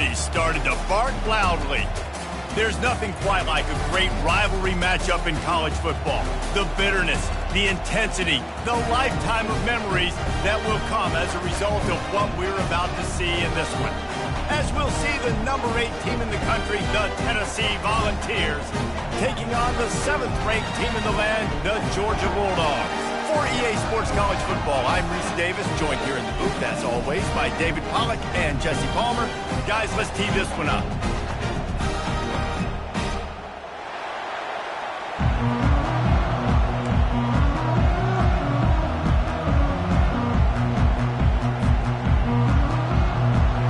already started to bark loudly. There's nothing quite like a great rivalry matchup in college football. The bitterness, the intensity, the lifetime of memories that will come as a result of what we're about to see in this one. As we'll see the number 8 team in the country, the Tennessee Volunteers, taking on the 7th-ranked team in the land, the Georgia Bulldogs. For EA Sports College Football, I'm Reese Davis, joined here in the booth, as always, by David Pollack and Jesse Palmer. Guys, let's tee this one up.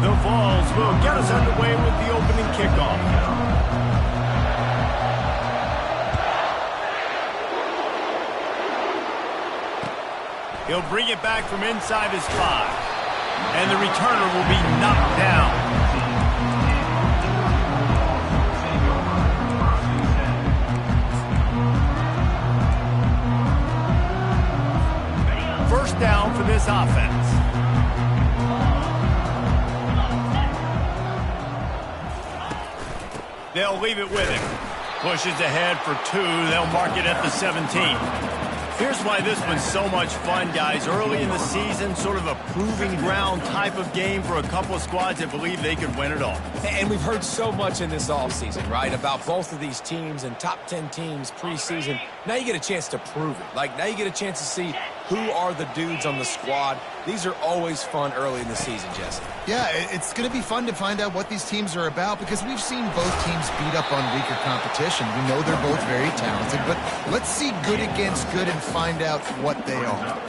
The Vols will get us underway with the opening kickoff. He'll bring it back from inside his 5. And the returner will be knocked down. First down for this offense. They'll leave it with him. Pushes ahead for 2. They'll mark it at the 17. Here's why this one's so much fun, guys. Early in the season, sort of a proving ground type of game for a couple of squads that believe they could win it all. And we've heard so much in this offseason, right, about both of these teams and top 10 teams preseason. Now you get a chance to prove it. Like, now you get a chance to see who are the dudes on the squad. These are always fun early in the season, Jesse. Yeah, it's going to be fun to find out what these teams are about because we've seen both teams beat up on weaker competition. We know they're both very talented, but let's see good against good and find out what they are.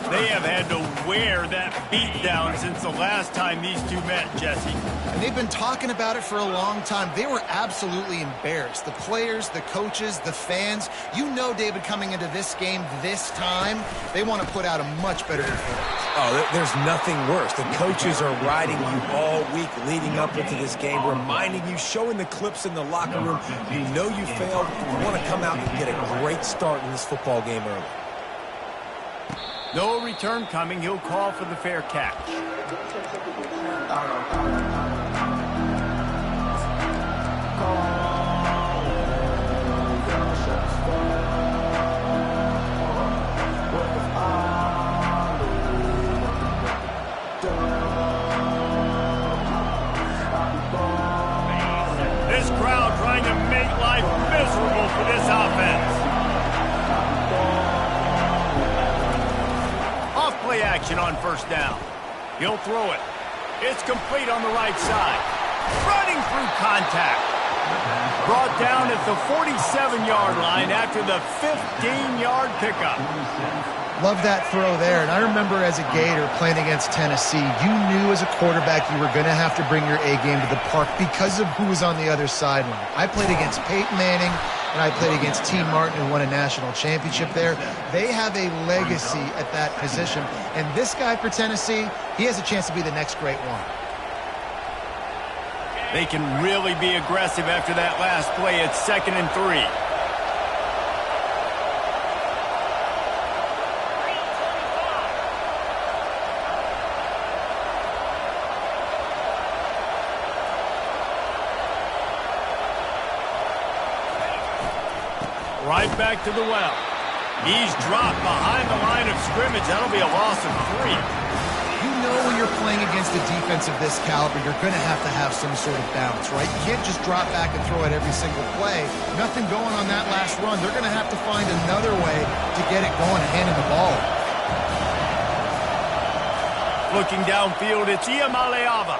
They have had to wear that beatdown since the last time these two met, Jesse. And they've been talking about it for a long time. They were absolutely embarrassed. The players, the coaches, the fans. You know, David, coming into this game this time, they want to put out a much better performance. Oh, there's nothing worse. The coaches are riding you all week leading up into this game, reminding you, showing the clips in the locker room. You know you failed. You want to come out and get a great start in this football game early. No return coming. He'll call for the fair catch. This crowd trying to make life miserable for this offense. Play action on first down. He'll throw it. It's complete on the right side. Running through contact. Brought down at the 47-yard line after the 15-yard pickup. Love that throw there. And I remember as a Gator playing against Tennessee, you knew as a quarterback you were going to have to bring your A game to the park because of who was on the other sideline. I played against Peyton Manning, and I played against T. Martin, who won a national championship there. They have a legacy at that position. And this guy for Tennessee, he has a chance to be the next great one. They can really be aggressive after that last play. It's 2nd and 3. Right back to the well. He's dropped behind the line of scrimmage. That'll be a loss of 3. You know when you're playing against a defense of this caliber, you're going to have some sort of balance, right? You can't just drop back and throw it every single play. Nothing going on that last run. They're going to have to find another way to get it going, handing the ball. Looking downfield, it's Iamaleava.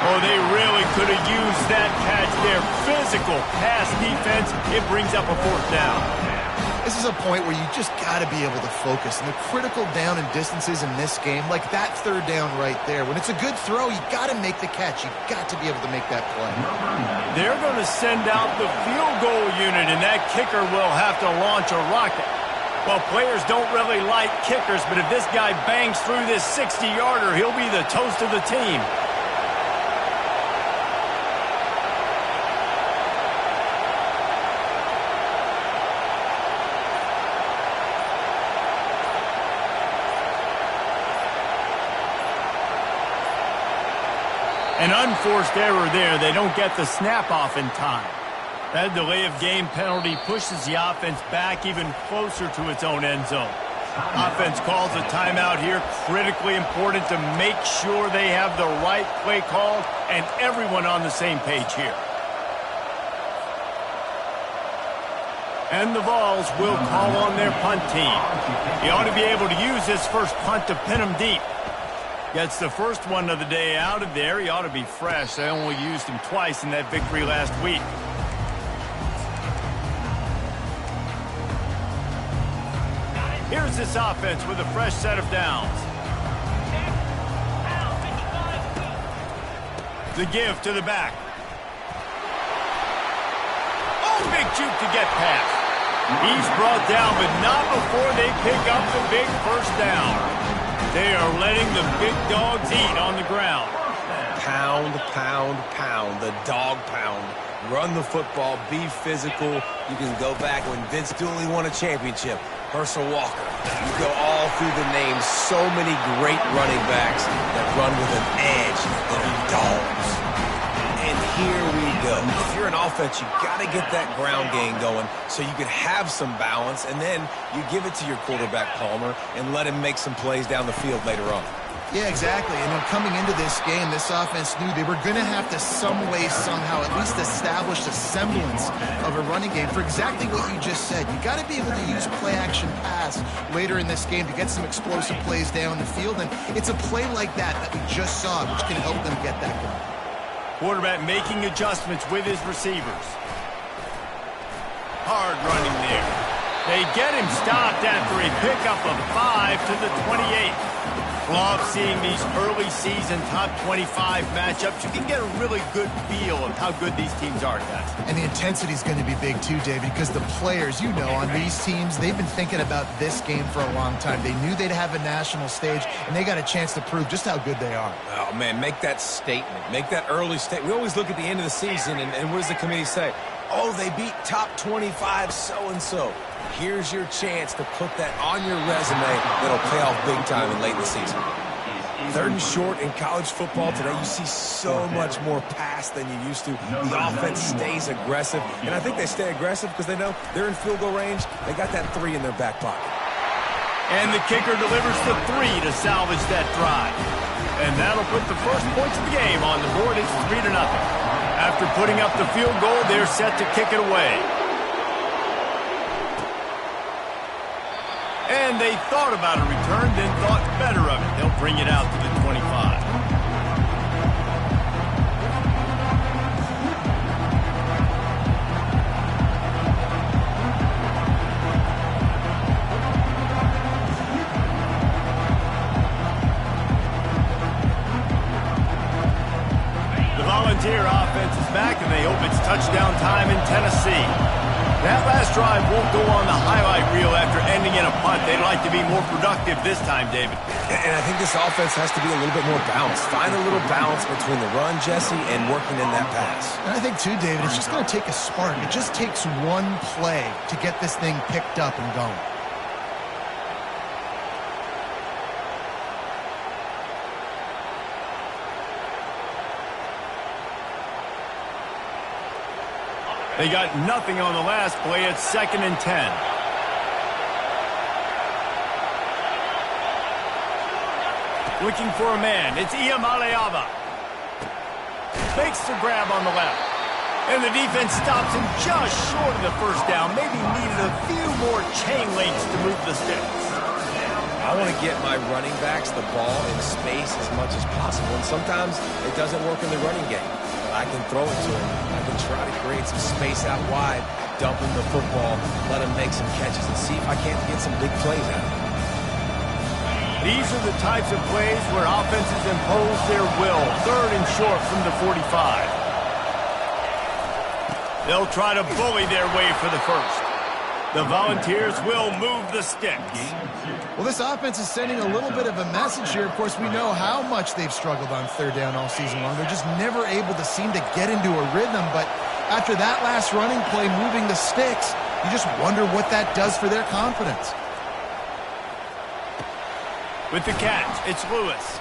Oh, they really could have used that catch there. Physical pass defense. It brings up a 4th down. This is a point where you just got to be able to focus. And the critical down and distances in this game, like that 3rd down right there, when it's a good throw, you got to make the catch. You got to be able to make that play. They're going to send out the field goal unit, and that kicker will have to launch a rocket. Well, players don't really like kickers, but if this guy bangs through this 60-yarder, he'll be the toast of the team. An unforced error there. They don't get the snap off in time. That delay of game penalty pushes the offense back even closer to its own end zone. Offense calls a timeout here. Critically important to make sure they have the right play called and everyone on the same page here. And the Vols will call on their punt team. He ought to be able to use this first punt to pin him deep. Gets the first one of the day out of there. He ought to be fresh. They only used him twice in that victory last week. Here's this offense with a fresh set of downs. The give to the back. Oh, big juke to get past. He's brought down, but not before they pick up the big first down. They are letting the big dogs eat on the ground. Pound, pound, pound. The dog pound. Run the football. Be physical. You can go back when Vince Dooley won a championship. Herschel Walker. You go all through the names. So many great running backs that run with an edge that are dogs. And here we go. If you're an offense, you got to get that ground game going so you can have some balance, and then you give it to your quarterback, Palmer, and let him make some plays down the field later on. Yeah, exactly. And then coming into this game, this offense knew they were going to have to some way, somehow, at least establish a semblance of a running game for exactly what you just said. You got to be able to use play-action pass later in this game to get some explosive plays down the field, and it's a play like that we just saw, which can help them get that going. Quarterback making adjustments with his receivers. Hard running there. They get him stopped after a pickup of 5 to the 28. Love seeing these early season top 25 matchups. You can get a really good feel of how good these teams are, guys. And the intensity is going to be big too, David, because the players, you know, on these teams, they've been thinking about this game for a long time. They knew they'd have a national stage, and they got a chance to prove just how good they are. Oh, man, make that statement. Make that early statement. We always look at the end of the season, and what does the committee say? Oh, they beat top 25 so-and-so. Here's your chance to put that on your resume that'll pay off big time in late in the season. 3rd and short in college football today, you see so much more pass than you used to. The offense stays aggressive, and I think they stay aggressive because they know they're in field goal range. They got that 3 in their back pocket. And the kicker delivers the 3 to salvage that drive. And that'll put the first points of the game on the board. It's 3-0. After putting up the field goal, they're set to kick it away. And they thought about a return, then thought better of it. They'll bring it out to the 25. The Volunteer offense is back, and they hope it's touchdown time in Tennessee. That last drive won't go on the highlight reel after ending in a punt. They'd like to be more productive this time, David. And I think this offense has to be a little bit more balanced. Find a little balance between the run, Jesse, and working in that pass. And I think, too, David, it's just going to take a spark. It just takes one play to get this thing picked up and going. They got nothing on the last play. It's 2nd and 10. Looking for a man. It's Iamaleava. Makes the grab on the left. And the defense stops him just short of the first down. Maybe needed a few more chain links to move the sticks. I want to get my running backs the ball in space as much as possible. And sometimes it doesn't work in the running game. I can throw it to him. I can try to create some space out wide, dump him the football, let him make some catches, and see if I can't get some big plays out of him. These are the types of plays where offenses impose their will. 3rd and short from the 45. They'll try to bully their way for the first. The Volunteers will move the sticks. Well, this offense is sending a little bit of a message here. Of course, we know how much they've struggled on 3rd down all season long. They're just never able to seem to get into a rhythm. But after that last running play, moving the sticks, you just wonder what that does for their confidence. With the catch, it's Lewis.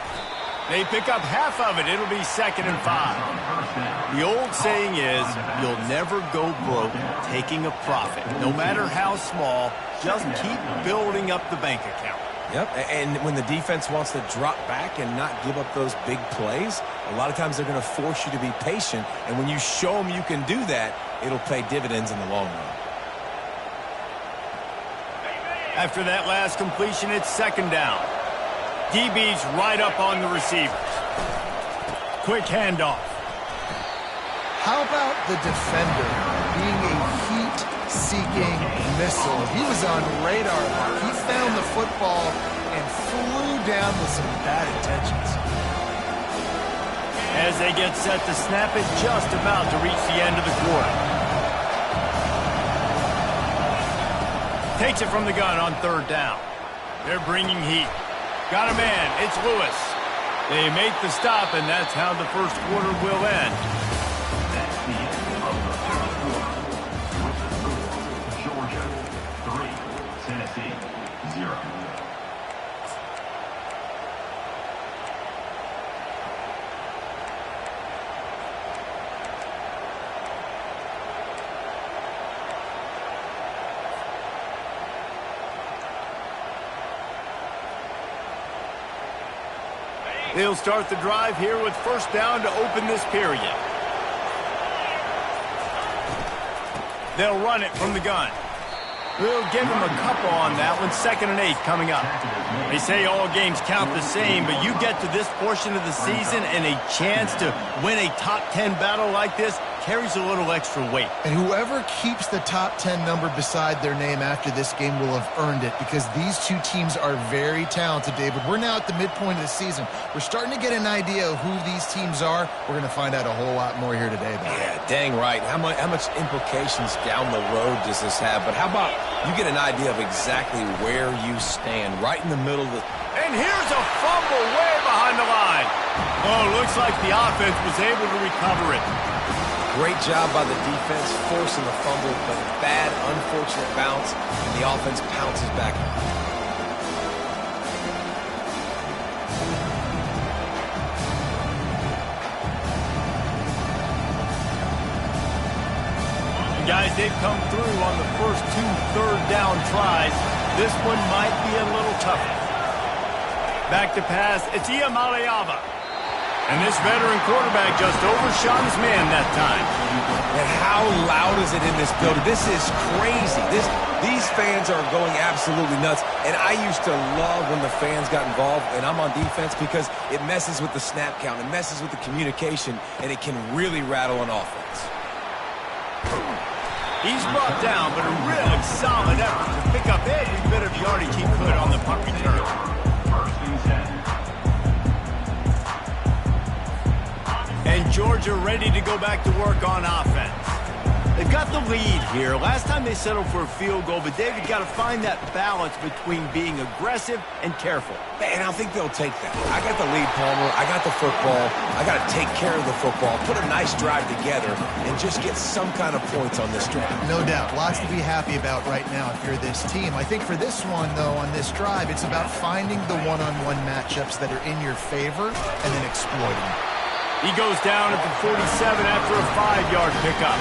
They pick up half of it. It'll be 2nd and 5. The old saying is, you'll never go broke taking a profit. No matter how small, just keep building up the bank account. Yep, and when the defense wants to drop back and not give up those big plays, a lot of times they're going to force you to be patient, and when you show them you can do that, it'll pay dividends in the long run. After that last completion, it's 2nd down. DB's right up on the receivers. Quick handoff. How about the defender being a heat-seeking missile? He was on radar. He found the football and flew down with some bad intentions. As they get set to snap it, just about to reach the end of the quarter. Takes it from the gun on 3rd down. They're bringing heat. Got a man. It's Lewis. They make the stop, and that's how the first quarter will end. That's the end of the first quarter. Georgia 3, Tennessee 0. They'll start the drive here with 1st down to open this period. They'll run it from the gun. They'll give him a couple on that one. 2nd and 8 coming up. They say all games count the same, but you get to this portion of the season and a chance to win a top 10 battle like this carries a little extra weight. And whoever keeps the top 10 number beside their name after this game will have earned it, because these two teams are very talented, David. We're now at the midpoint of the season. We're starting to get an idea of who these teams are. We're going to find out a whole lot more here today, though. Yeah, dang right. How much implications down the road does this have? But how about you get an idea of exactly where you stand, right in the middle of the... And here's a fumble way behind the line. Oh, looks like the offense was able to recover it. Great job by the defense forcing the fumble, but a bad, unfortunate bounce, and the offense pounces back. Guys, they've come through on the first 2 3rd-down tries. This one might be a little tougher. Back to pass, it's Iamaleava. And this veteran quarterback just overshot his man that time. And how loud is it in this building? This is crazy. These fans are going absolutely nuts. And I used to love when the fans got involved, and I'm on defense, because it messes with the snap count. It messes with the communication, and it can really rattle an offense. He's brought down, but a really solid effort to pick up every bit of yardage he could on the punt return. 1st and 10. And Georgia ready to go back to work on offense. They've got the lead here. Last time they settled for a field goal, but David got to find that balance between being aggressive and careful. And I think they'll take that. I got the lead, Palmer. I got the football. I got to take care of the football, put a nice drive together, and just get some kind of points on this drive. No doubt. Lots to be happy about right now if you're this team. I think for this one, though, on this drive, it's about finding the one-on-one matchups that are in your favor and then exploiting them. He goes down at the 47 after a 5-yard pickup.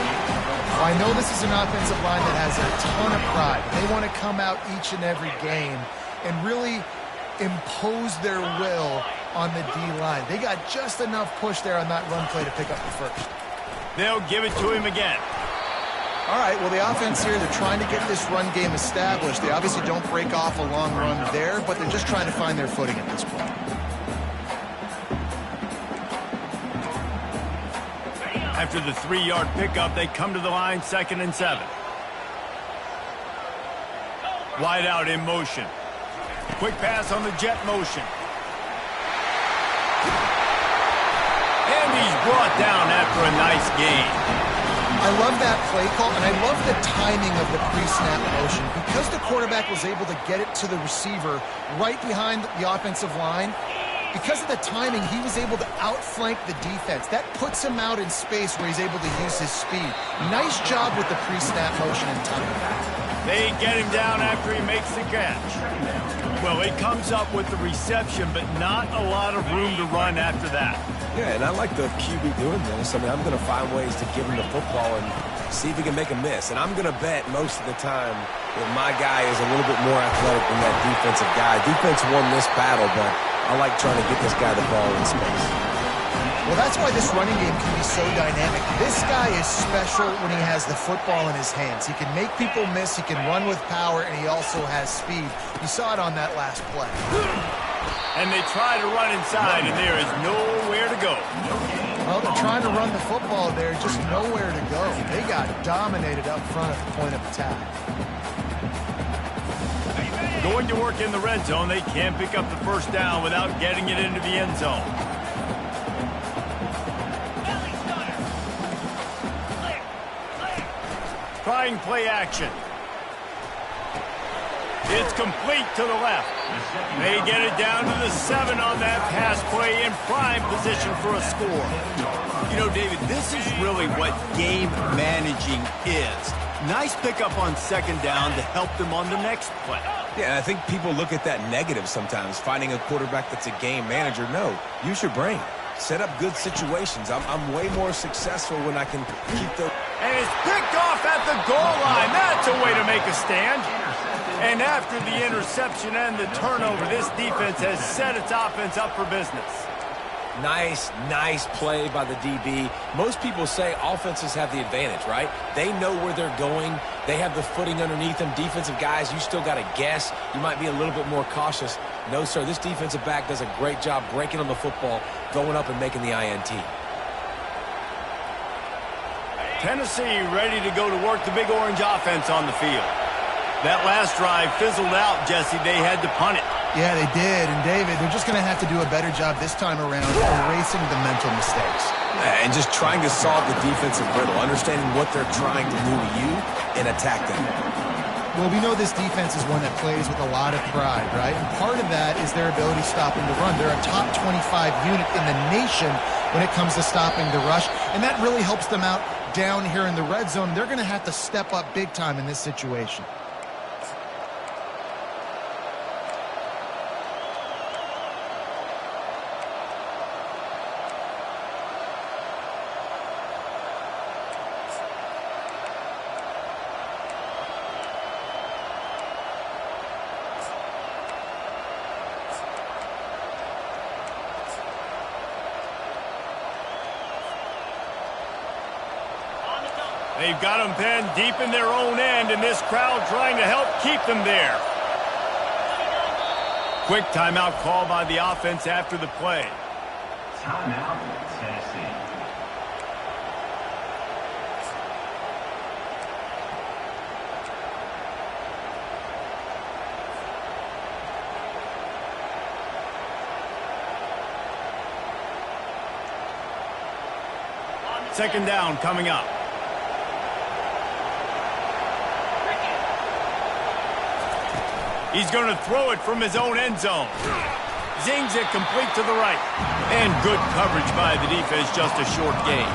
I know this is an offensive line that has a ton of pride. They want to come out each and every game and really impose their will on the D-line. They got just enough push there on that run play to pick up the first. They'll give it to him again. All right, well, the offense here, they're trying to get this run game established. They obviously don't break off a long run there, but they're just trying to find their footing at this point. After the 3-yard pickup, they come to the line, 2nd and 7. Wide out in motion. Quick pass on the jet motion. And he's brought down after a nice gain. I love that play call, and I love the timing of the pre-snap motion. Because the quarterback was able to get it to the receiver right behind the offensive line, because of the timing, he was able to outflank the defense. That puts him out in space where he's able to use his speed. Nice job with the pre-snap motion and timing. They get him down after he makes the catch. Well, he comes up with the reception, but not a lot of room to run after that. Yeah, and I like the QB doing this. I mean, I'm going to find ways to give him the football and see if he can make a miss. And I'm going to bet most of the time that my guy is a little bit more athletic than that defensive guy. Defense won this battle, but I like trying to get this guy the ball in space. Well, that's why this running game can be so dynamic. This guy is special when he has the football in his hands. He can make people miss, he can run with power, and he also has speed. You saw it on that last play. And they try to run inside, and there is nowhere to go. Well, they're trying to run the football there, just nowhere to go. They got dominated up front at the point of attack. Going to work in the red zone, they can't pick up the first down without getting it into the end zone. Trying play action. It's complete to the left. They get it down to the 7 on that pass play in prime position for a score. You know, David, this is really what game managing is. Nice pickup on second down to help them on the next play. Yeah, I think people look at that negative sometimes, finding a quarterback that's a game manager. No, use your brain. Set up good situations. I'm way more successful when I can keep the... And it's picked off at the goal line. That's a way to make a stand. And after the interception and the turnover, this defense has set its offense up for business. Nice play by the DB. Most people say offenses have the advantage, right? They know where they're going. They have the footing underneath them. Defensive guys, you still got to guess. You might be a little bit more cautious. No, sir, this defensive back does a great job breaking on the football, going up and making the INT. Tennessee ready to go to work the Big Orange offense on the field. That last drive fizzled out, Jesse. They had to punt it. Yeah, they did. And, David, they're just going to have to do a better job this time around erasing the mental mistakes. And just trying to solve the defensive riddle, understanding what they're trying to do to you and attack them. Well, we know this defense is one that plays with a lot of pride, right? And part of that is their ability stopping the run. They're a top 25 unit in the nation when it comes to stopping the rush, and that really helps them out down here in the red zone. They're going to have to step up big time in this situation. They've got them pinned deep in their own end, and this crowd trying to help keep them there. Quick timeout call by the offense after the play. Timeout, Tennessee. Second down coming up. He's going to throw it from his own end zone. Zings it complete to the right. And good coverage by the defense, just a short gain.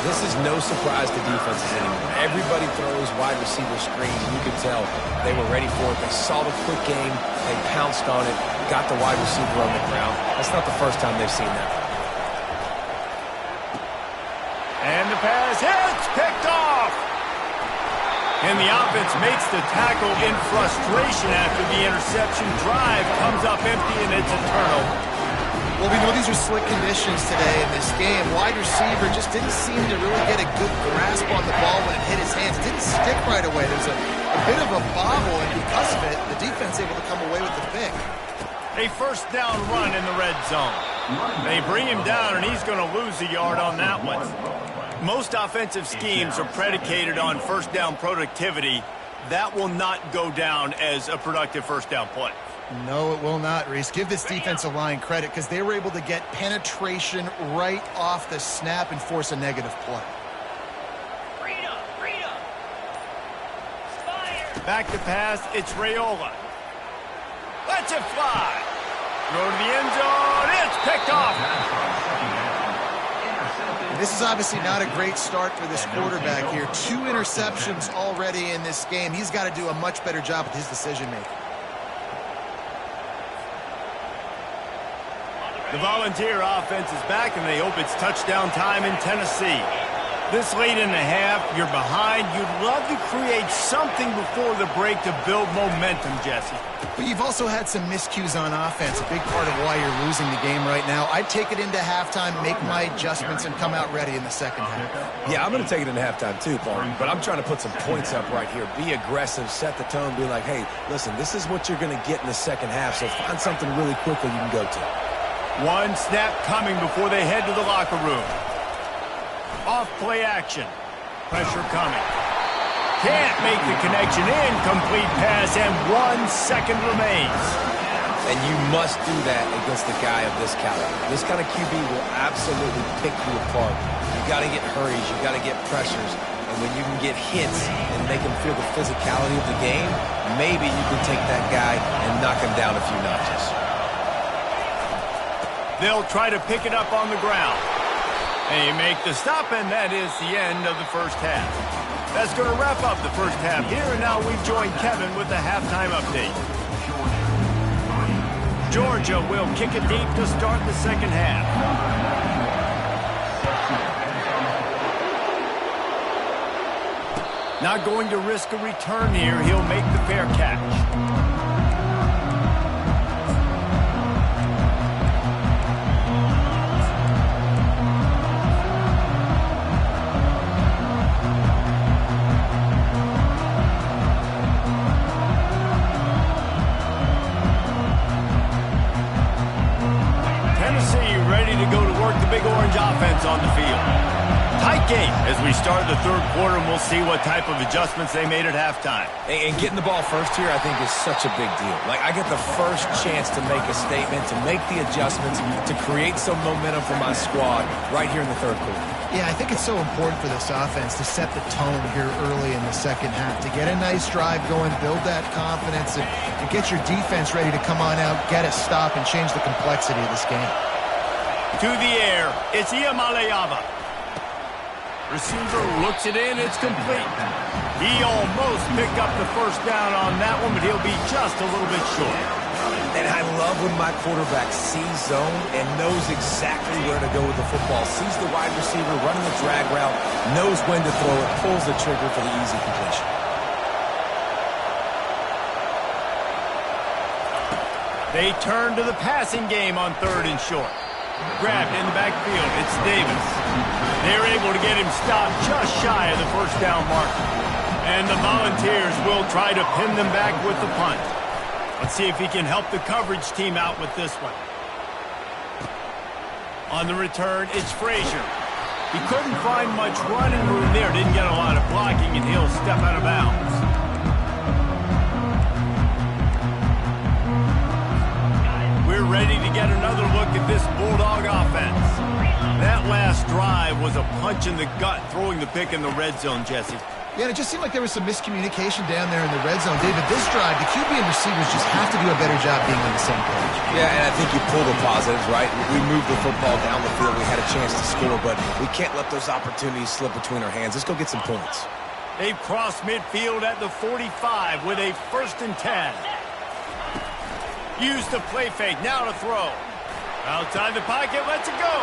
This is no surprise to defenses anymore. Everybody throws wide receiver screens. You could tell they were ready for it. They saw the quick game. They pounced on it, got the wide receiver on the ground. That's not the first time they've seen that. And the pass hits, picked off. And the offense makes the tackle in frustration after the interception. Drive comes up empty, and it's a turnover. Well, we know these are slick conditions today in this game. Wide receiver just didn't seem to really get a good grasp on the ball when it hit his hands. It didn't stick right away. There's a bit of a bobble, and because of it, the defense able to come away with the pick. A first down run in the red zone. They bring him down, and he's going to lose a yard on that one. Most offensive schemes are predicated on first down productivity. That will not go down as a productive first down play. No, it will not, Reese. Give this defensive line credit because they were able to get penetration right off the snap and force a negative play. Back to pass, it's Raiola. Let's it fly. Throw to the end zone. It's picked off. This is obviously not a great start for this quarterback here. 2 interceptions already in this game. He's got to do a much better job with his decision-making. The Volunteer offense is back, and they hope it's touchdown time in Tennessee. This late in the half, you're behind. You'd love to create something before the break to build momentum, Jesse. But you've also had some miscues on offense, a big part of why you're losing the game right now. I'd take it into halftime, make my adjustments, and come out ready in the second half. Yeah, I'm going to take it into halftime too, Paul. But I'm trying to put some points up right here. Be aggressive, set the tone, be like, hey, listen, this is what you're going to get in the second half, so find something really quickly you can go to. One snap coming before they head to the locker room. Off play action. Pressure coming. Can't make the connection. Incomplete pass, and 1 second remains. And you must do that against a guy of this caliber. This kind of QB will absolutely pick you apart. You got to get hurries. You got to get pressures. And when you can get hits and make him feel the physicality of the game, maybe you can take that guy and knock him down a few notches. They'll try to pick it up on the ground. They make the stop, and that is the end of the first half. That's going to wrap up the first half here, and now we join Kevin with the halftime update. Georgia will kick it deep to start the second half. Not going to risk a return here. He'll make the fair catch. Big Orange offense on the field. Tight game as we start the third quarter, and we'll see what type of adjustments they made at halftime. And getting the ball first here, I think, is such a big deal. Like, I get the first chance to make a statement, to make the adjustments, to create some momentum for my squad right here in the third quarter. Yeah, I think it's so important for this offense to set the tone here early in the second half, to get a nice drive going, build that confidence, and get your defense ready to come on out, get a stop, and change the complexity of this game. To the air, it's Iamaleava. Receiver looks it in, it's complete. He almost picked up the first down on that one, but he'll be just a little bit short. And I love when my quarterback sees zone and knows exactly where to go with the football. Sees the wide receiver running the drag route, knows when to throw it, pulls the trigger for the easy completion. They turn to the passing game on 3rd and short. Grabbed in the backfield. It's Davis. They're able to get him stopped just shy of the first down marker. And the Volunteers will try to pin them back with the punt. Let's see if he can help the coverage team out with this one. On the return, it's Frazier. He couldn't find much running room there. Didn't get a lot of blocking, and he'll step out of bounds. We're ready to get another look at this Bulldog offense. That last drive was a punch in the gut, throwing the pick in the red zone, Jesse. Yeah, and it just seemed like there was some miscommunication down there in the red zone. David, this drive, the QB and receivers just have to do a better job being on the same page. Yeah, and I think you pull the positives, right? We moved the football down the field. We had a chance to score, but we can't let those opportunities slip between our hands. Let's go get some points. They've crossed midfield at the 45 with a 1st and 10. Use the play fake, now to throw. Outside the pocket, lets it go.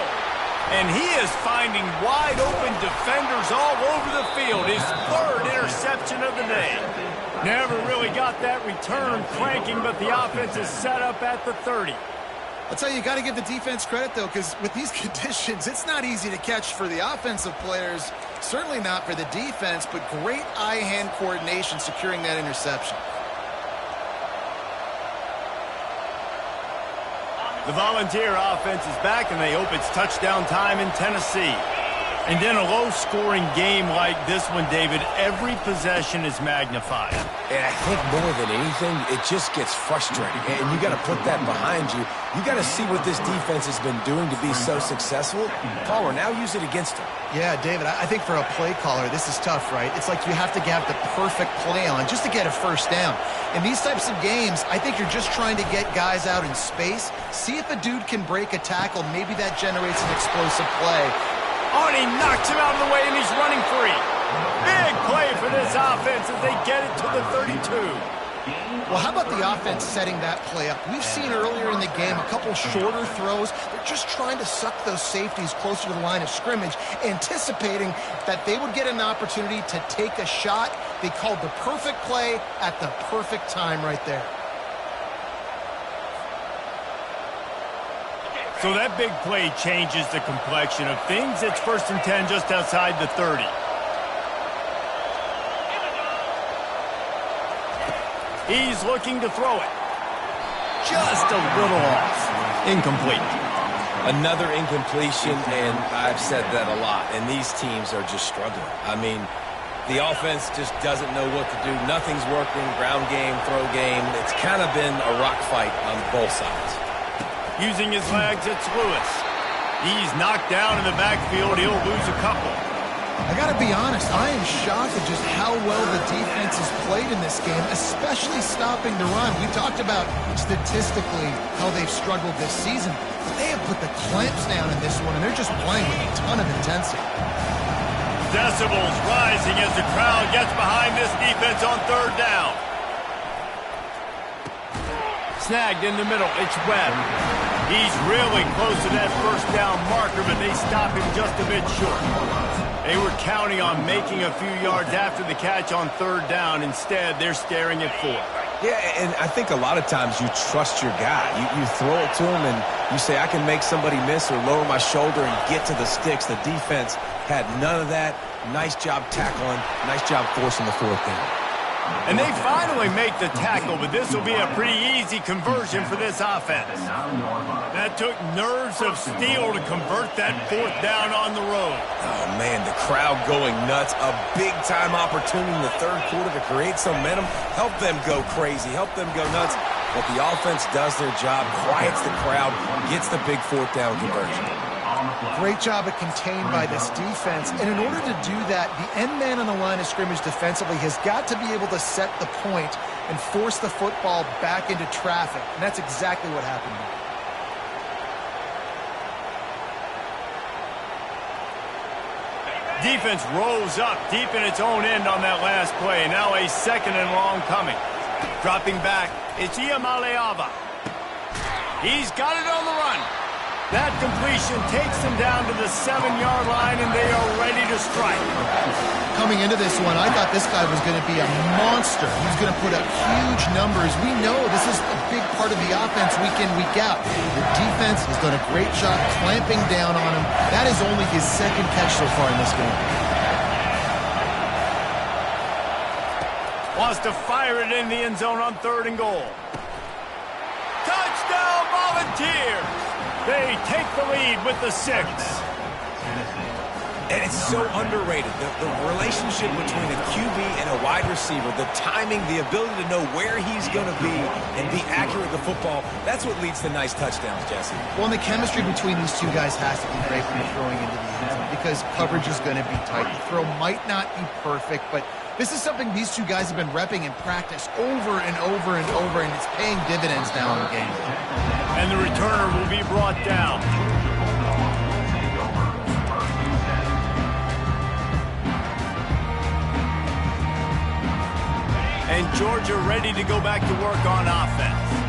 And he is finding wide open defenders all over the field. His 3rd interception of the day. Never really got that return cranking, but the offense is set up at the 30. I'll tell you got to give the defense credit, though, because with these conditions, it's not easy to catch for the offensive players. Certainly not for the defense, but great eye-hand coordination securing that interception. The Volunteer offense is back, and they hope it's touchdown time in Tennessee. And in a low-scoring game like this one, David, every possession is magnified. And I think more than anything, it just gets frustrating. And you got to put that behind you. You got to see what this defense has been doing to be so successful. Caller, now use it against them. Yeah, David, I think for a play caller, this is tough, right? It's like you have to have the perfect play on just to get a first down. In these types of games, I think you're just trying to get guys out in space, see if a dude can break a tackle. Maybe that generates an explosive play. Oh, and he knocks him out of the way, and he's running free. Big play for this offense as they get it to the 32. Well, how about the offense setting that play up? We've seen earlier in the game a couple shorter throws. They're just trying to suck those safeties closer to the line of scrimmage, anticipating that they would get an opportunity to take a shot. They called the perfect play at the perfect time right there. So that big play changes the complexion of things. It's 1st and 10 just outside the 30. He's looking to throw it. Just a little off. Incomplete. Another incompletion, and I've said that a lot, and these teams are just struggling. I mean, the offense just doesn't know what to do. Nothing's working. Ground game, throw game. It's kind of been a rock fight on both sides. Using his legs, it's Lewis. He's knocked down in the backfield. He'll lose a couple. I got to be honest, I am shocked at just how well the defense has played in this game, especially stopping the run. We talked about statistically how they've struggled this season, but they have put the clamps down in this one, and they're just playing with a ton of intensity. Decibels rising as the crowd gets behind this defense on 3rd down. Snagged in the middle, it's Webb. He's really close to that 1st down marker, but they stop him just a bit short. They were counting on making a few yards after the catch on 3rd down. Instead, they're staring at 4th. Yeah, and I think a lot of times you trust your guy. You throw it to him, and you say, I can make somebody miss or lower my shoulder and get to the sticks. The defense had none of that. Nice job tackling. Nice job forcing the 4th down. And they finally make the tackle, but this will be a pretty easy conversion for this offense. That took nerves of steel to convert that 4th down on the road. Oh, man, the crowd going nuts. A big-time opportunity in the 3rd quarter to create some momentum. Help them go crazy. Help them go nuts. But the offense does their job, quiets the crowd, gets the big 4th down conversion. Great job at contained by this defense. And in order to do that, the end man on the line of scrimmage defensively has got to be able to set the point and force the football back into traffic. And that's exactly what happened here. Defense rolls up deep in its own end on that last play. Now a 2nd and long coming. Dropping back, it's Iamaleava. He's got it on the run. That completion takes them down to the 7-yard line, and they are ready to strike. Coming into this one, I thought this guy was going to be a monster. He's going to put up huge numbers. We know this is a big part of the offense week in, week out. The defense has done a great job clamping down on him. That is only his 2nd catch so far in this game. Wants to fire it in the end zone on 3rd and goal. Touchdown, Volunteers! They take the lead with the 6. And it's so underrated. The relationship between a QB and a wide receiver, the timing, the ability to know where he's going to be and be accurate with the football, that's what leads to nice touchdowns, Jesse. Well, and the chemistry between these two guys has to be great when you're throwing into the end zone because coverage is going to be tight. The throw might not be perfect, but this is something these two guys have been repping in practice over and over and over, and it's paying dividends now in the game. And the returner will be brought down. And Georgia ready to go back to work on offense.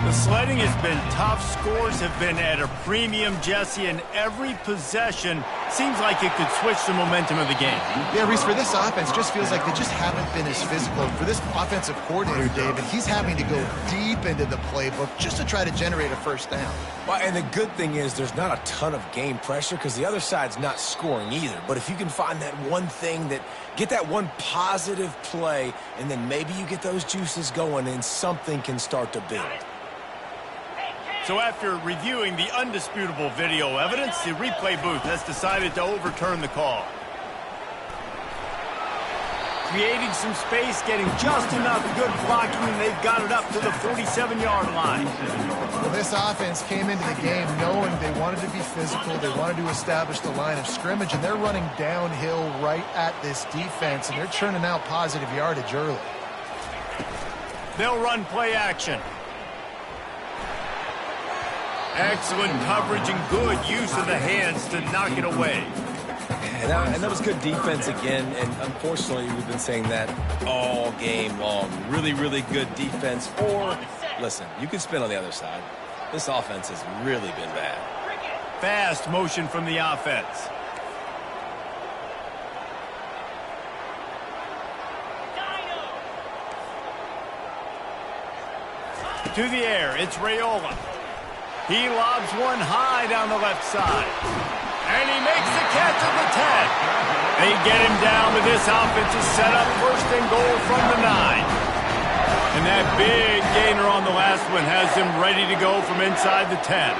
The sledding has been tough. Scores have been at a premium, Jesse, and every possession seems like it could switch the momentum of the game. Yeah, Reese, for this offense, just feels like they just haven't been as physical. For this offensive coordinator, David, he's having to go deep into the playbook just to try to generate a 1st down. Well, and the good thing is there's not a ton of game pressure because the other side's not scoring either. But if you can find that one thing get that one positive play, and then maybe you get those juices going and something can start to build. So after reviewing the undisputable video evidence, the replay booth has decided to overturn the call. Creating some space, getting just enough good blocking, and they've got it up to the 47-yard line. Well, this offense came into the game knowing they wanted to be physical, they wanted to establish the line of scrimmage, and they're running downhill right at this defense, and they're churning out positive yardage early. They'll run play action. Excellent coverage and good use of the hands to knock it away. And that was good defense again, and unfortunately we've been saying that all game long. Really, really good defense. Or, listen, you can spin on the other side. This offense has really been bad. Fast motion from the offense. To the air, it's Raiola. He lobs one high down the left side. And he makes the catch at the 10. They get him down, but this offense is set up first and goal from the 9. And that big gainer on the last one has them ready to go from inside the 10.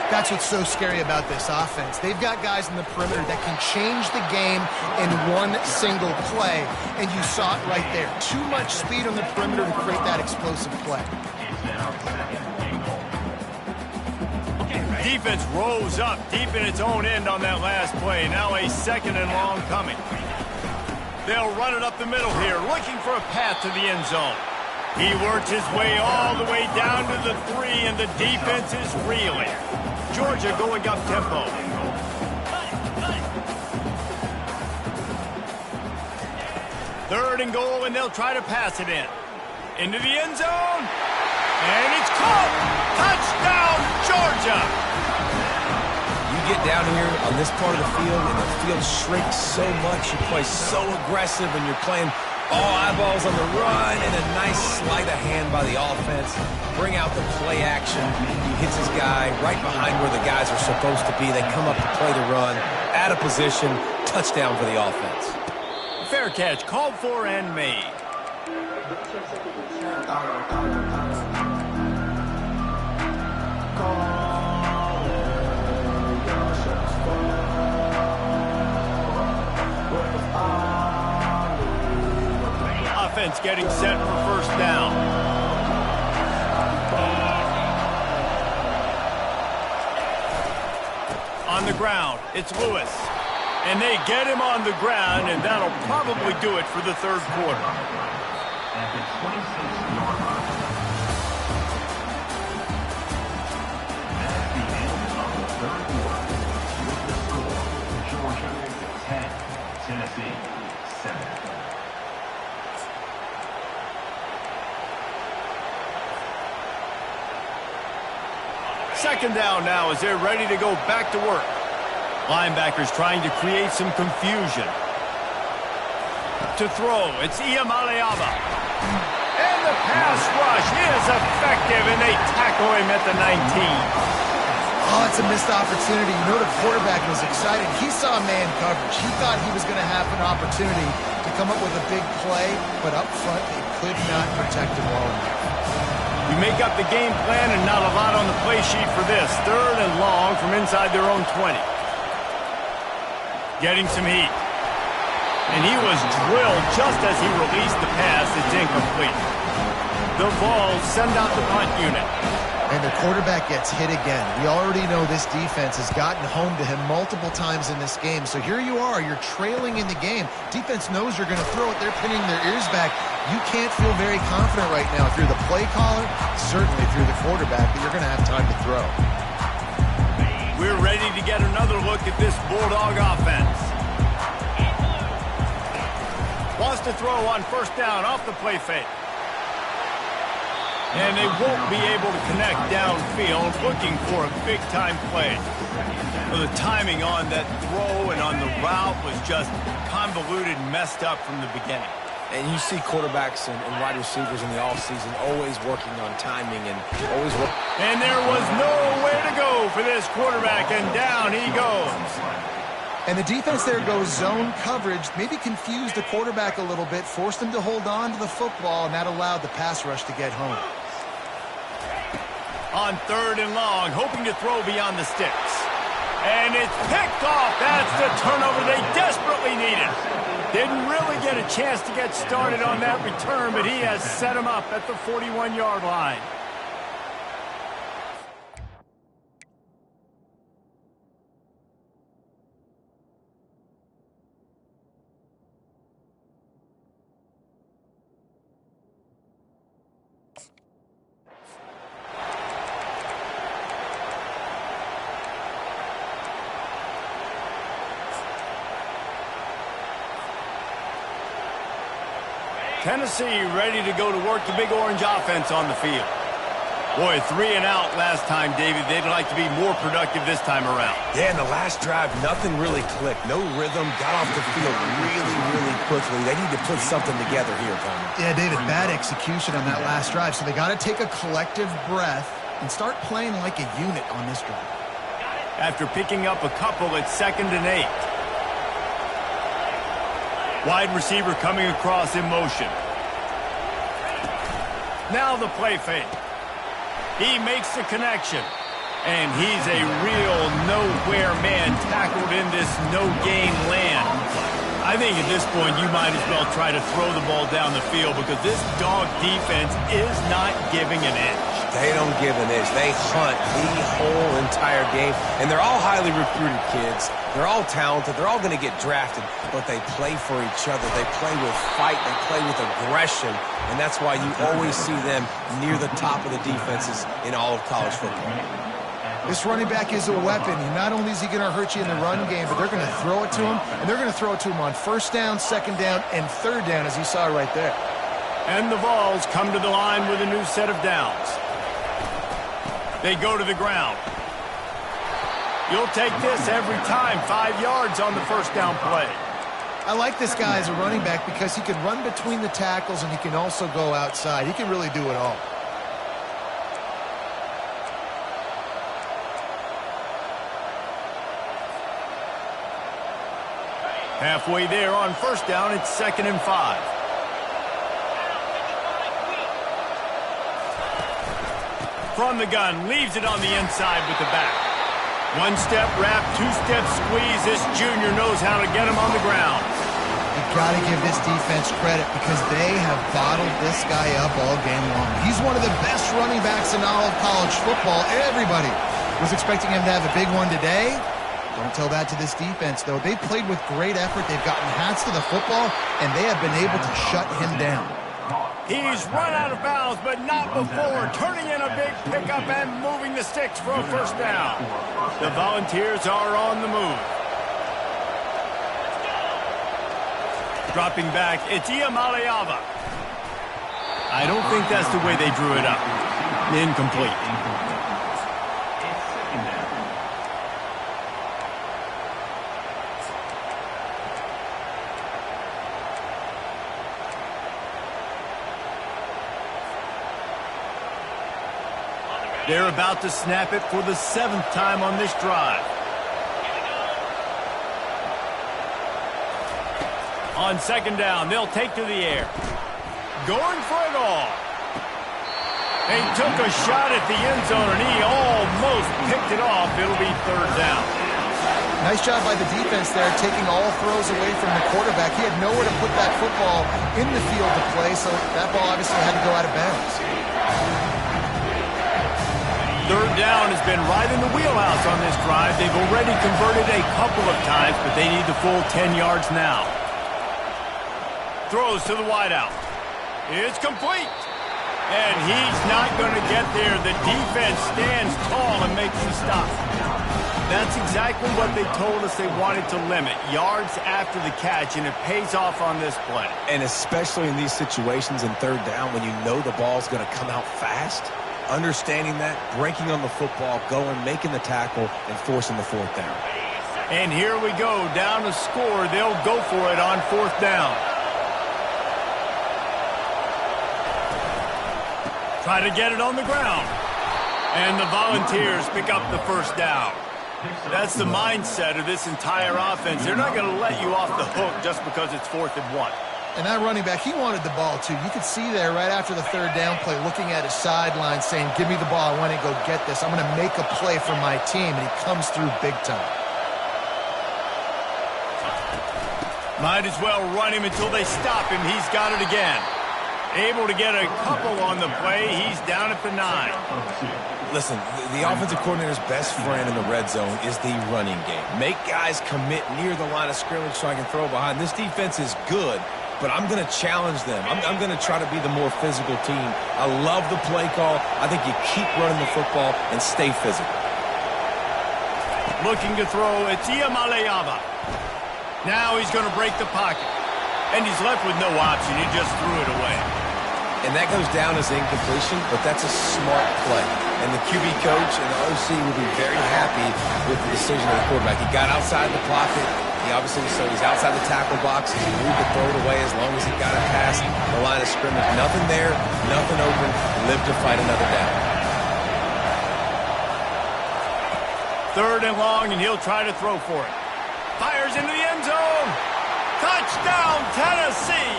That's what's so scary about this offense. They've got guys in the perimeter that can change the game in one single play, and you saw it right there. Too much speed on the perimeter to create that explosive play. Defense rose up deep in its own end on that last play. Now a second and long coming. They'll run it up the middle here, looking for a path to the end zone. He works his way all the way down to the 3, and the defense is reeling. Georgia going up tempo. Third and goal, and they'll try to pass it in. Into the end zone. And it's caught. Touchdown, Georgia. You get down here on this part of the field, and the field shrinks so much. You play so aggressive, and you're playing all eyeballs on the run, and a nice sleight of hand by the offense. Bring out the play action. He hits his guy right behind where the guys are supposed to be. They come up to play the run, out of position, touchdown for the offense. Fair catch, called for and made. Offense getting set for first down. On the ground, it's Lewis. And they get him on the ground, and that'll probably do it for the third quarter. At the 26-yard line. That's the end of the third quarter. With the score, Georgia 10, Tennessee 7. Second down now as they're ready to go back to work. Linebackers trying to create some confusion. To throw, it's Iamaleava. And the pass rush is effective, and they tackle him at the 19. Oh, it's a missed opportunity. You know the quarterback was excited. He saw man coverage. He thought he was going to have an opportunity to come up with a big play, but up front they could not protect him well enough. You make up the game plan and not a lot on the play sheet for this. Third and long from inside their own 20. Getting some heat. And he was drilled just as he released the pass. It's incomplete. The Vols send out the punt unit. And the quarterback gets hit again. We already know this defense has gotten home to him multiple times in this game. So here you are. You're trailing in the game. Defense knows you're going to throw it. They're pinning their ears back. You can't feel very confident right now if you're the play caller, certainly if you're the quarterback, that you're going to have time to throw. We're ready to get another look at this Bulldog offense. Wants to throw on first down off the play fake. And they won't be able to connect downfield, looking for a big-time play. Well, the timing on that throw and on the route was just convoluted and messed up from the beginning. And you see quarterbacks and wide receivers in the offseason always working on timing and always working. And there was nowhere to go for this quarterback, and down he goes. And the defense there goes zone coverage, maybe confused the quarterback a little bit, forced him to hold on to the football, and that allowed the pass rush to get home. On 3rd and long, hoping to throw beyond the sticks. And it's picked off. That's the turnover they desperately needed. Didn't really get a chance to get started on that return, but he has set him up at the 41-yard line. Tennessee ready to go to work the big orange offense on the field. Boy, 3 and out last time, David. They'd like to be more productive this time around. Yeah, in the last drive, nothing really clicked. No rhythm, got off the field really quickly. They need to put something together here, Tony. Yeah, David, bad execution on that last drive. So they got to take a collective breath and start playing like a unit on this drive. After picking up a couple at 2nd and 8. Wide receiver coming across in motion. Now the play fake. He makes the connection. And he's a real nowhere man tackled in this no-gain land. I think at this point you might as well try to throw the ball down the field because this dog defense is not giving an inch. They don't give an inch. They hunt the whole entire game. And they're all highly recruited kids. They're all talented. They're all going to get drafted. But they play for each other. They play with fight. They play with aggression. And that's why you always see them near the top of the defenses in all of college football. This running back is a weapon. Not only is he going to hurt you in the run game, but they're going to throw it to him. And they're going to throw it to him on 1st down, 2nd down, and 3rd down, as you saw right there. And the Vols come to the line with a new set of downs. They go to the ground. You'll take this every time. 5 yards on the 1st down play. I like this guy as a running back because he can run between the tackles and he can also go outside. He can really do it all. Halfway there on 1st down, it's 2nd and 5. From the gun, leaves it on the inside with the back. 1-step wrap, 2-step squeeze. This junior knows how to get him on the ground. You've got to give this defense credit because they have bottled this guy up all game long. He's one of the best running backs in all of college football. Everybody was expecting him to have a big one today. Don't tell that to this defense, though. They played with great effort. They've gotten hats to the football, and they have been able to shut him down. He's run out of bounds, but not before. Turning in a big pickup and moving the sticks for a 1st down. The Volunteers are on the move. Dropping back, it's Iamaleava. I don't think that's the way they drew it up. Incomplete. They're about to snap it for the 7th time on this drive. On 2nd down, they'll take to the air. Going for it all. They took a shot at the end zone, and he almost picked it off. It'll be 3rd down. Nice job by the defense there, taking all throws away from the quarterback. He had nowhere to put that football in the field to play, so that ball obviously had to go out of bounds. 3rd down has been right in the wheelhouse on this drive. They've already converted a couple of times, but they need the full 10 yards now. Throws to the wideout. It's complete. And he's not going to get there. The defense stands tall and makes the stop. That's exactly what they told us they wanted to limit. Yards after the catch, and it pays off on this play. And especially in these situations in 3rd down when you know the ball's going to come out fast. Understanding that, breaking on the football, going, making the tackle, and forcing the 4th down. And here we go, down to score. They'll go for it on 4th down. Try to get it on the ground. And the Volunteers pick up the 1st down. That's the mindset of this entire offense. They're not going to let you off the hook just because it's 4th and 1. And that running back, he wanted the ball too. You could see there right after the third down play looking at his sideline saying, give me the ball, I want to go get this. I'm going to make a play for my team, and he comes through big time. Might as well run him until they stop him. He's got it again. Able to get a couple on the play. He's down at the 9. Listen, the offensive coordinator's best friend in the red zone is the running game. Make guys commit near the line of scrimmage so I can throw behind. This defense is good, but I'm going to challenge them. I'm going to try to be the more physical team. I love the play call. I think you keep running the football and stay physical. Looking to throw, it's Iamaleava. Now he's going to break the pocket. And he's left with no option. He just threw it away. And that goes down as incompletion, but that's a smart play. And the QB coach and the OC will be very happy with the decision of the quarterback. He got outside the pocket. He obviously, so he's outside the tackle box. He moved to throw it away as long as he got it past the line of scrimmage. Nothing there, nothing open. Live to fight another down. 3rd and long, and he'll try to throw for it. Fires into the end zone. Touchdown, Tennessee.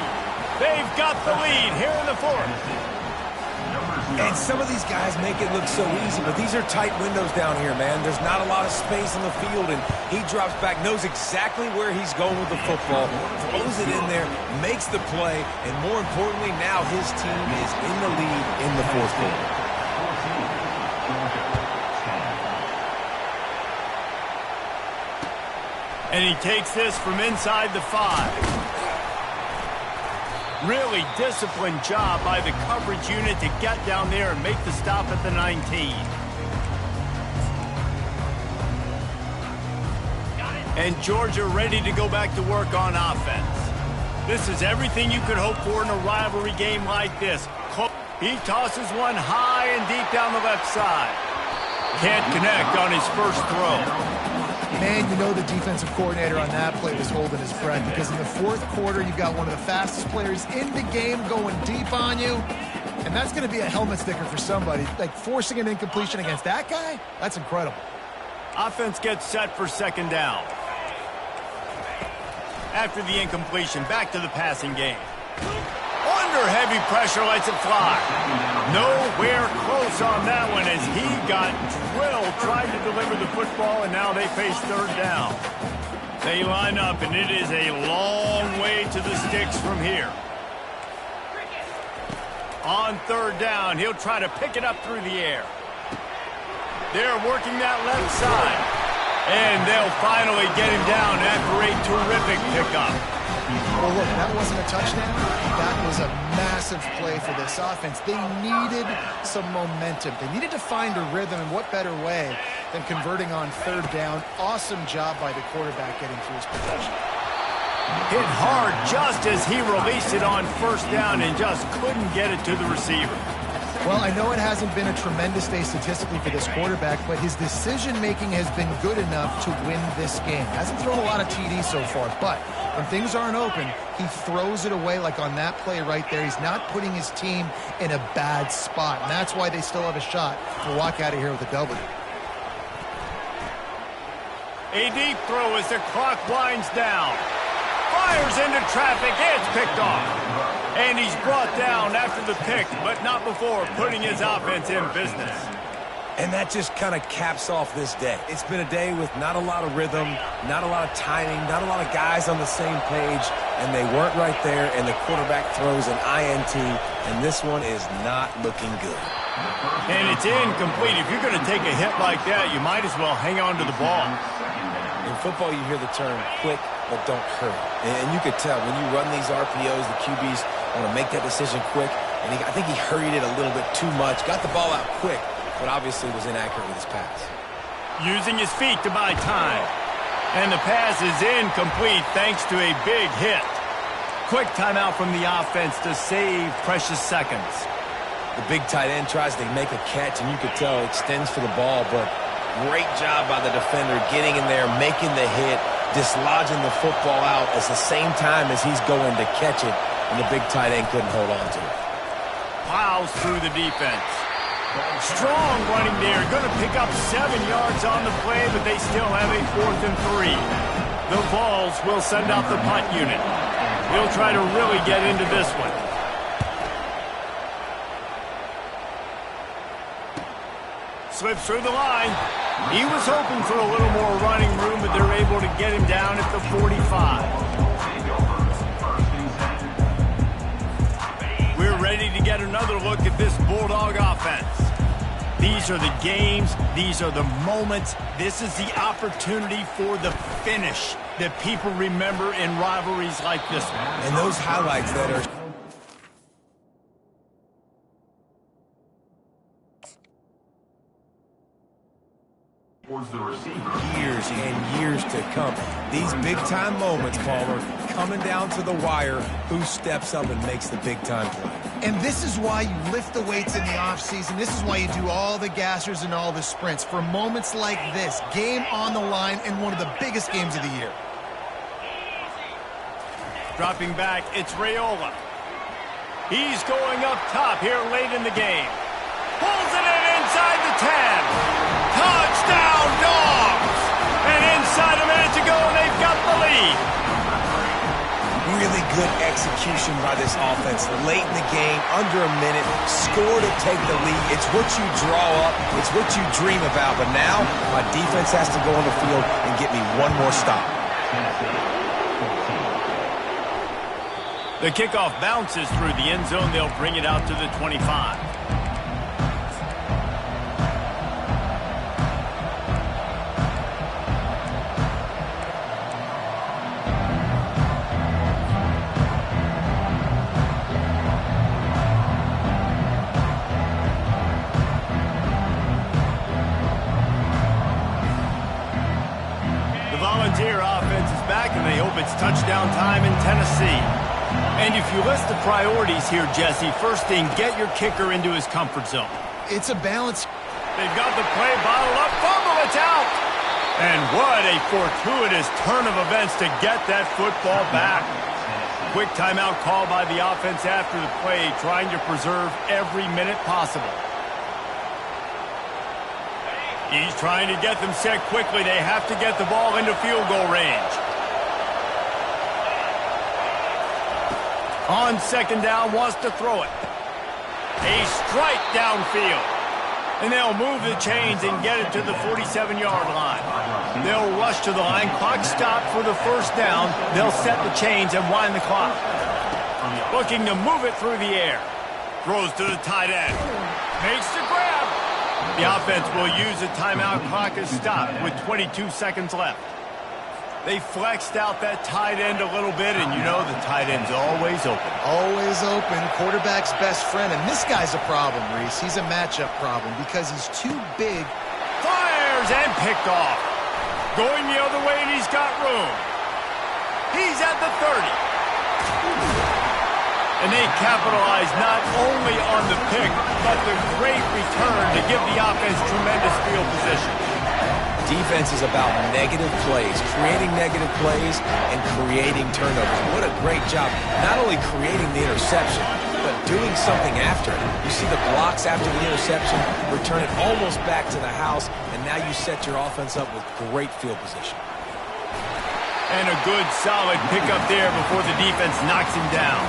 They've got the lead here in the 4th. And some of these guys make it look so easy, but these are tight windows down here, man. There's not a lot of space on the field, and he drops back, knows exactly where he's going with the football, throws it in there, makes the play, and more importantly, now his team is in the lead in the 4th quarter. And he takes this from inside the 5. Really disciplined job by the coverage unit to get down there and make the stop at the 19. And Georgia ready to go back to work on offense. This is everything you could hope for in a rivalry game like this. He tosses one high and deep down the left side. Can't connect on his first throw. Man, you know the defensive coordinator on that play was holding his breath, because in the 4th quarter, you've got one of the fastest players in the game going deep on you, and that's going to be a helmet sticker for somebody. Like, forcing an incompletion against that guy, that's incredible. Offense gets set for 2nd down. After the incompletion, back to the passing game. Under heavy pressure, lets it fly. Nowhere close on that one as he got drilled, tried to deliver the football, and now they face 3rd down. They line up, and it is a long way to the sticks from here. On 3rd down, he'll try to pick it up through the air. They're working that left side, and they'll finally get him down after a terrific pickup. Well, look, that wasn't a touchdown. That was a massive play for this offense. They needed some momentum. They needed to find a rhythm, and what better way than converting on 3rd down. Awesome job by the quarterback getting through his progression. Hit hard just as he released it on 1st down and just couldn't get it to the receiver. Well, I know it hasn't been a tremendous day statistically for this quarterback, but his decision-making has been good enough to win this game. Hasn't thrown a lot of TDs so far, but when things aren't open, he throws it away like on that play right there. He's not putting his team in a bad spot, and that's why they still have a shot to walk out of here with a W. A deep throw as the clock winds down. Fires into traffic. It's picked off. And he's brought down after the pick, but not before putting his offense in business. And that just kind of caps off this day. It's been a day with not a lot of rhythm, not a lot of timing, not a lot of guys on the same page, and they weren't right there, and the quarterback throws an INT, and this one is not looking good. And it's incomplete. If you're going to take a hit like that, you might as well hang on to the ball. In football, you hear the term quick, but don't hurry. And you could tell when you run these RPOs, the QBs want to make that decision quick. And I think he hurried it a little bit too much. Got the ball out quick, but obviously was inaccurate with his pass. Using his feet to buy time. And the pass is incomplete thanks to a big hit. Quick timeout from the offense to save precious seconds. The big tight end tries to make a catch, and you could tell extends for the ball, but great job by the defender getting in there, making the hit, dislodging the football out at the same time as he's going to catch it, and the big tight end couldn't hold on to it. Plows through the defense. Strong running there. Going to pick up 7 yards on the play, but they still have a 4th and 3. The Vols will send out the punt unit. He'll try to really get into this one. Slips through the line. He was hoping for a little more running room, but they're able to get him down at the 45. We're ready to get another look at this Bulldog offense. These are the games. These are the moments. This is the opportunity for the finish that people remember in rivalries like this one. And those highlights that are... years and years to come. These big-time moments, Palmer, coming down to the wire, who steps up and makes the big-time play. And this is why you lift the weights in the offseason. This is why you do all the gassers and all the sprints. For moments like this, game on the line in one of the biggest games of the year. Dropping back, it's Raiola. He's going up top here late in the game. Pulls it in inside the 10. Touchdown, Dogs! And inside a minute to go, and they've got the lead. Really good execution by this offense. Late in the game, under a minute, score to take the lead. It's what you draw up. It's what you dream about. But now, my defense has to go on the field and get me one more stop. The kickoff bounces through the end zone. They'll bring it out to the 25. Volunteer offense is back, and they hope it's touchdown time in Tennessee. And if you list the priorities here, Jesse, first thing, get your kicker into his comfort zone. It's a balance. They've got the play bottled up. Fumble, it's out. And what a fortuitous turn of events to get that football back. Quick timeout call by the offense after the play, trying to preserve every minute possible. He's trying to get them set quickly. They have to get the ball into field goal range. On second down, wants to throw it. A strike downfield. And they'll move the chains and get it to the 47-yard line. They'll rush to the line. Clock stopped for the first down. They'll set the chains and wind the clock. Looking to move it through the air. Throws to the tight end. Makes the grab. The offense will use a timeout. Clock is stopped with 22 seconds left. They flexed out that tight end a little bit, and you know the tight end's always open. Always open. Quarterback's best friend. And this guy's a problem, Reese. He's a matchup problem because he's too big. Fires and picked off. Going the other way, and he's got room. He's at the 30. And they capitalize not only on the pick, but the great return to give the offense tremendous field position. Defense is about negative plays, creating negative plays, and creating turnovers. What a great job, not only creating the interception, but doing something after it. You see the blocks after the interception, return it almost back to the house, and now you set your offense up with great field position. And a good, solid pickup there before the defense knocks him down.